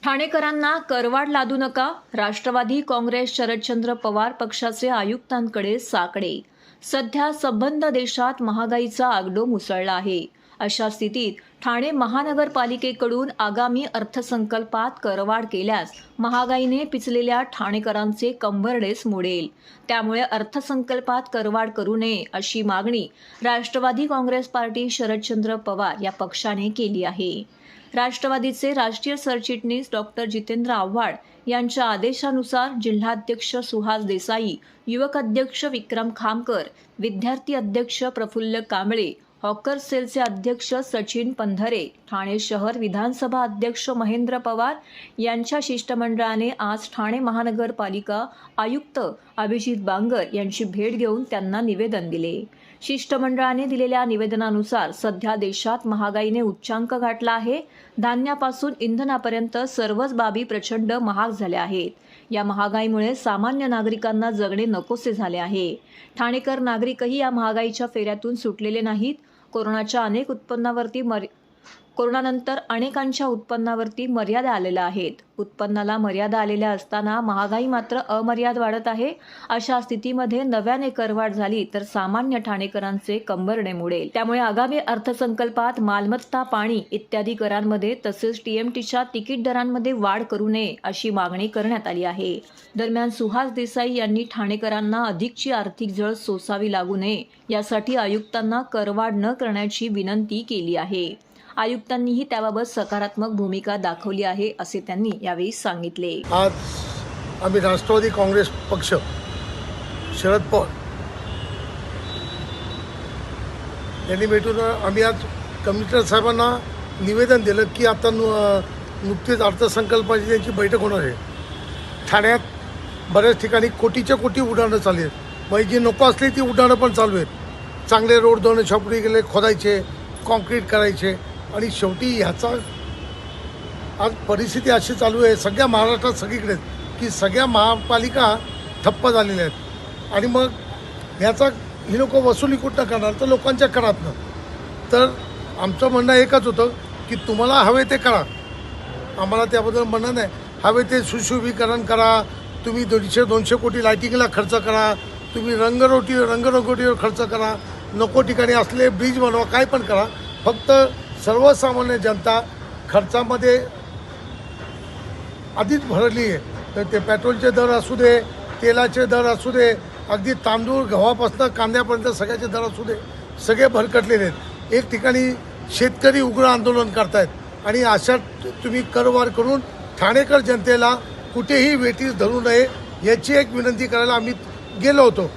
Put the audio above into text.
ठाणेकरांना करवाढ लादू नका. राष्ट्रवादी काँग्रेस शरदचंद्र पवार पक्षाचे आयुक्तांकडे साकडे. सध्या संबंध देशात महागाईचा आगडो मुसळला आहे. अशा स्थितीत ठाणे महानगरपालिकेकडून आगामी अर्थसंकल्पात करवाढ केल्यास महागाईने पिचलेल्या ठाणेकरांचे कंबरडेच मोडेल. त्यामुळे अर्थसंकल्पात करवाढ करू नये अशी मागणी राष्ट्रवादी काँग्रेस पार्टी शरदचंद्र पवार या पक्षाने केली आहे. राष्ट्रवादीचे राष्ट्रीय सरचिटणीस डॉक्टर जितेंद्र आव्हाड यांच्या आदेशानुसार जिल्हाध्यक्ष सुहास देसाई, युवक अध्यक्ष विक्रम खामकर, विद्यार्थी अध्यक्ष प्रफुल्ल कांबळे, हॉकर सेलचे अध्यक्ष सचिन पंधरे, ठाणे शहर विधानसभा अध्यक्ष महेंद्र पवार यांच्या शिष्टमंडळाने आज ठाणे महानगरपालिका आयुक्त अभिजित बांगर यांची भेट घेऊन त्यांना निवेदन दिले. शिष्टमंडळाने दिलेल्या निवेदनानुसार सध्या देशात महागाईने उच्चांक गाठला आहे. धान्यापासून इंधनापर्यंत सर्वच बाबी प्रचंड महाग झाल्या आहेत. या महागाईमुळे सामान्य नागरिकांना जगणे नकोसे झाले आहे. ठाणेकर नागरिकही या महागाईच्या फेऱ्यातून सुटलेले नाहीत. कोरोनानंतर अनेकांच्या उत्पन्नावरती मर्यादा आलेल्या आहेत. उत्पन्नाला मर्यादा आलेल्या असताना महागाई मात्र अमर्याद वाढत आहे. अशा स्थितीमध्ये नव्याने करवाढ झाली तर सामान्य ठाणेकरांचे कंबरडे मोडेल. त्यामुळे आगामी अर्थसंकल्पात मालमत्ता, पाणी इत्यादी करांमध्ये तसेच टीएमटीच्या तिकीट दरांमध्ये वाढ करू नये अशी मागणी करण्यात आली आहे. दरम्यान सुहास देसाई यांनी ठाणेकरांना अधिकची आर्थिक झळ सोसावी लागू नये यासाठी आयुक्तांना करवाढ न करण्याची विनंती केली आहे. आयुक्तांनीही त्याबाबत सकारात्मक भूमिका दाखवली आहे असे त्यांनी यावेळी सांगितले. आज आम्ही राष्ट्रवादी काँग्रेस पक्ष शरद पवार यांनी भेटून आम्ही आज कमिशनर साहेबांना निवेदन दिलं की आता नुकतीच अर्थसंकल्पाची त्यांची बैठक होणार आहे. ठाण्यात बऱ्याच ठिकाणी कोटीच्या कोटी उड्डाणं चालू आहेत. मग जी नको असली ती उड्डाणं पण चालू आहेत. चांगले रोड 2 छापडी गेले खोदायचे, कॉन्क्रीट करायचे आणि शेवटी ह्याचा आज परिस्थिती अशी चालू आहे सगळ्या महाराष्ट्रात सगळीकडे की सगळ्या महापालिका ठप्प झालेल्या आहेत. आणि मग ह्याचा ही लोक वसुली कुठं करणार तर लोकांच्या करातनं. तर आमचं म्हणणं एकच होतं की तुम्हाला हवे ते करा, आम्हाला त्याबद्दल म्हणणं नाही. हवे ते सुशोभीकरण करा, तुम्ही 150-200 कोटी लायटिंगला खर्च करा, तुम्ही रंगरंगोटीवर खर्च करा, नको ठिकाणी असले ब्रिज बनवा, काय पण करा. फक्त सर्वसामान्य जनता खर्चामध्ये आधीच भरली आहे. तर ते पेट्रोलचे दर असू दे, तेलाचे दर असू दे, अगदी तांदूळ गव्हापासून कांद्यापर्यंत सगळ्याचे दर असू दे, सगळे भरकटलेले आहेत. एक ठिकाणी शेतकरी उग्र आंदोलन करतायत आणि अशा तुम्ही करवाढ करून ठाणेकर जनतेला कुठेही वेठीस धरू नये याची एक विनंती करायला आम्ही गेलो होतो.